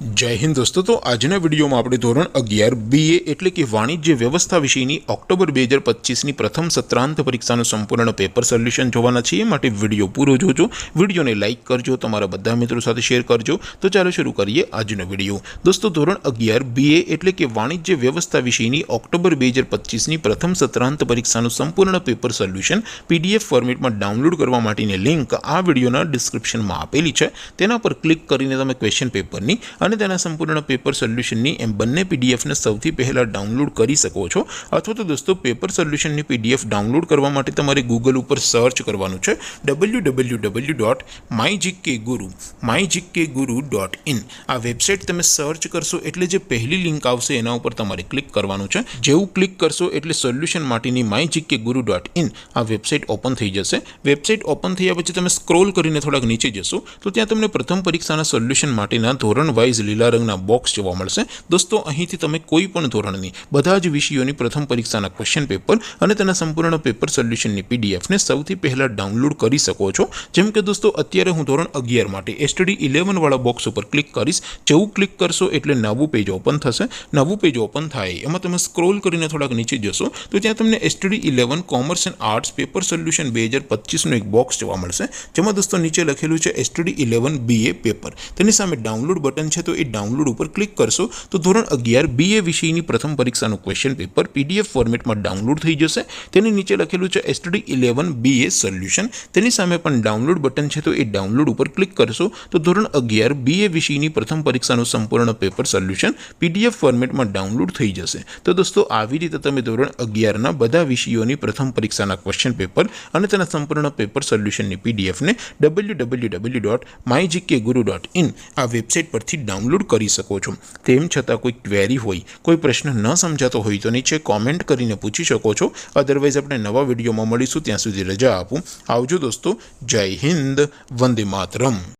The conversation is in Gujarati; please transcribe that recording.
जय हिंद दोस्तों। तो आजना वीडियो में આપણે ધોરણ 11 BA એટલે કે વાણિજ્ય વ્યવસ્થા વિષયની ઓક્ટોબર 2025 ની પ્રથમ સત્રાંત પરીક્ષાનું સંપૂર્ણ પેપર સોલ્યુશન જોવાના છીએ। માટે વિડિયો પૂરો જોજો, વિડિયોને લાઈક કરજો, તમારા બધા મિત્રો સાથે શેર કરજો। તો ચાલો શરૂ કરીએ આજનો વિડિયો। દોસ્તો ધોરણ 11 BA એટલે કે વાણિજ્ય વ્યવસ્થા વિષયની ઓક્ટોબર 2025 ની પ્રથમ સત્રાંત પરીક્ષાનું સંપૂર્ણ પેપર સોલ્યુશન PDF ફોર્મેટમાં ડાઉનલોડ કરવા માટેની લિંક આ વિડિયોના ડિસ્ક્રિપ્શનમાં આપેલી છે। તેના પર ક્લિક કરીને તમે ક્વેશ્ચન પેપરની અને તેના સંપૂર્ણ પેપર સોલ્યુશનની એમ બંને પીડીએફને સૌથી પહેલા ડાઉનલોડ કરી શકો છો। અથવા તો દોસ્તો પેપર સોલ્યુશનની પીડીએફ ડાઉનલોડ કરવા માટે તમારે ગૂગલ ઉપર સર્ચ કરવાનું છે www.mygkguru.in। આ વેબસાઇટ તમે સર્ચ કરશો એટલે જે પહેલી લિંક આવશે એના ઉપર તમારે ક્લિક કરવાનું છે। જેવું ક્લિક કરશો એટલે સોલ્યુશન માટેની mygkguru.in આ વેબસાઇટ ઓપન થઈ જશે। વેબસાઇટ ઓપન થયા પછી તમે સ્ક્રોલ કરીને થોડાક નીચે જશો તો ત્યાં તમને પ્રથમ પરીક્ષાના સોલ્યુશન માટેના ધોરણ વાઇઝ લીલા રંગના બોક્સ જોવા મળશે। દોસ્તો અહીંથી તમે કોઈ પણ ધોરણની બધા જ વિષયોની પ્રથમ પરીક્ષાના ક્વેશ્ચન પેપર અને તેના સંપૂર્ણ પેપર સોલ્યુશનની પીડીએફને સૌથી પહેલા ડાઉનલોડ કરી શકો છો। જેમ કે દોસ્તો અત્યારે હું ધોરણ 11 માટે STD 11 વાળા બોક્સ ઉપર ક્લિક કરીશ। જેવું ક્લિક કરશો એટલે નવું પેજ ઓપન થશે। નવું પેજ ઓપન થાય એમાં તમે સ્ક્રોલ કરીને થોડાક નીચે જશો તો ત્યાં તમને STD 11 commerce and arts paper solution 2025 નું એક બોક્સ જોવા મળશે। જેમાં દોસ્તો નીચે લખેલું છે STD 11 BA પેપર। તેની સામે ડાઉનલોડ બટન છે, તો એ ડાઉનલોડ ઉપર ક્લિક કરશો તો ધોરણ 11 BA વિષયની પ્રથમ પરીક્ષાનું ક્વેશ્ચન પેપર PDF ફોર્મેટમાં ડાઉનલોડ થઈ જશે। તેની નીચે લખેલું છે STD 11 BA સોલ્યુશન। તેની સામે પણ ડાઉનલોડ બટન છે, તો એ ડાઉનલોડ ઉપર ક્લિક કરશો તો ધોરણ 11 BA વિષયની પ્રથમ પરીક્ષાનું સંપૂર્ણ પેપર સોલ્યુશન PDF ફોર્મેટમાં ડાઉનલોડ થઈ જશે। તો દોસ્તો આવી રીતે તમે ધોરણ 11 ના બધા વિષયોની પ્રથમ પરીક્ષાના ક્વેશ્ચન પેપર અને તેના સંપૂર્ણ પેપર સોલ્યુશનની પીડીએફને www.mygkguru.in આ વેબસાઇટ પરથી ડાઉનલોડ કરી શકો છો। તેમ છતાં કોઈ ક્વેરી હોય, કોઈ પ્રશ્ન ન સમજાતો હોય તો નીચે કોમેન્ટ કરીને પૂછી શકો છો। અધરવાઇઝ આપણે નવા વિડીયોમાં મળીશું, ત્યાં સુધી રજા આપું। આવજો દોસ્તો, જય હિન્દ, વંદે માતરમ।